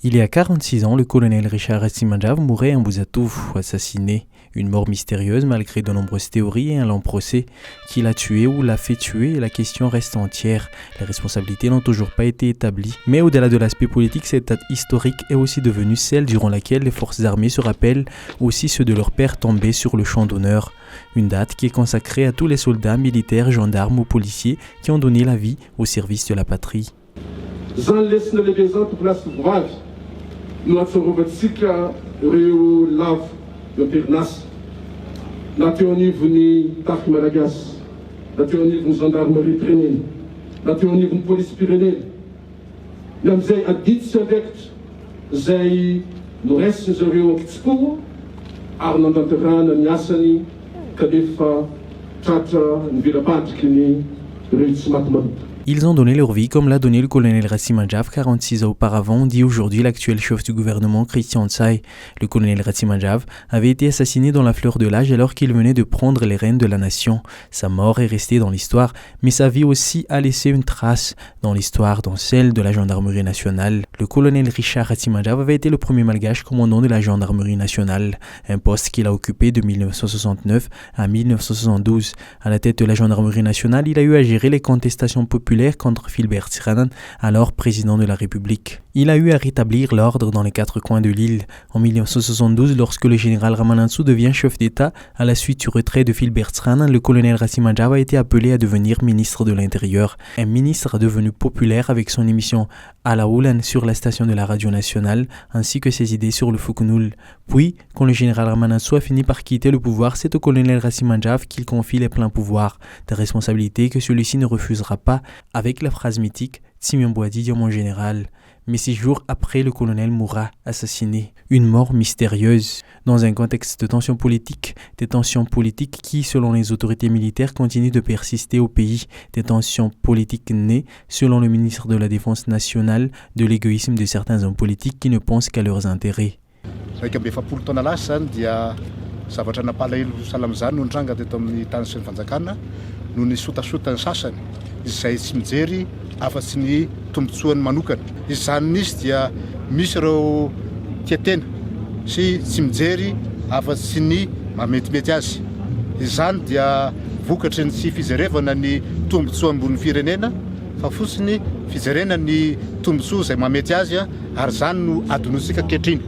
Il y a 46 ans, le colonel Richard Rassimandjab mourait à Mbuzatu, assassiné. Une mort mystérieuse malgré de nombreuses théories et un long procès. Qui l'a tué ou l'a fait tuer, la question reste entière. Les responsabilités n'ont toujours pas été établies. Mais au-delà de l'aspect politique, cette date historique est aussi devenue celle durant laquelle les forces armées se rappellent aussi ceux de leurs pères tombés sur le champ d'honneur. Une date qui est consacrée à tous les soldats, militaires, gendarmes ou policiers qui ont donné la vie au service de la patrie. No atsovatsika ireo lavo ampirinasa na teo anivon'ny tafiky malagasy na teo anivon'ny gendarmerie pirenena na teo anivon'ny police pirenena ny amizay adity sy andrekitra zay noresiny zareo ankitsikoa ary nandanterana ny asany kanefa tratra ny velapatriky ny ireo tsy maty maloto. Ils ont donné leur vie comme l'a donné le colonel Rassimandjab 46 ans auparavant, dit aujourd'hui l'actuel chef du gouvernement Christian Tsai. Le colonel Rassimandjab avait été assassiné dans la fleur de l'âge alors qu'il venait de prendre les rênes de la nation. Sa mort est restée dans l'histoire, mais sa vie aussi a laissé une trace dans l'histoire, dans celle de la gendarmerie nationale. Le colonel Richard Rassimandjab avait été le premier malgache commandant de la gendarmerie nationale, un poste qu'il a occupé de 1969 à 1972. À la tête de la gendarmerie nationale, il a eu à gérer les contestations populaires contre Philbert Tsiranan, alors président de la République. Il a eu à rétablir l'ordre dans les quatre coins de l'île. En 1972, lorsque le général Ramanantsoa devient chef d'État, à la suite du retrait de Philbert Tsiranan, le colonel Rassimandjab a été appelé à devenir ministre de l'Intérieur. Un ministre devenu populaire avec son émission à la Oulan sur la station de la radio nationale, ainsi que ses idées sur le Fukunul. Puis, quand le général Ramanantsoa finit par quitter le pouvoir, c'est au colonel Rassimandjab qu'il confie les pleins pouvoirs, des responsabilités que celui-ci ne refusera pas, avec la phrase mythique « Tsimiamboadi dit mon général ». Mais 6 jours après, le colonel mourra assassiné. Une mort mystérieuse, dans un contexte de tensions politiques. Des tensions politiques qui, selon les autorités militaires, continuent de persister au pays. Des tensions politiques nées, selon le ministre de la Défense nationale, de l'égoïsme de certains hommes politiques qui ne pensent qu'à leurs intérêts. Zavatra napalahelo salamizany no nitranga teto amin'ny tany sy ny fanjakana no nisotasota ny sasany izay tsy mijery afa-tsy ny tombotsoany manokana. Izany nisy dia misy ireo tiatena sy tsy mijery afa-tsy ny mametimety azy. Izany dia vokatry ny tsy fijerevana ny tombotsoa ambony firenena fa fotsiny fijerena ny tombotsoa izay mamety azy ary izany no adonosika kehitriny.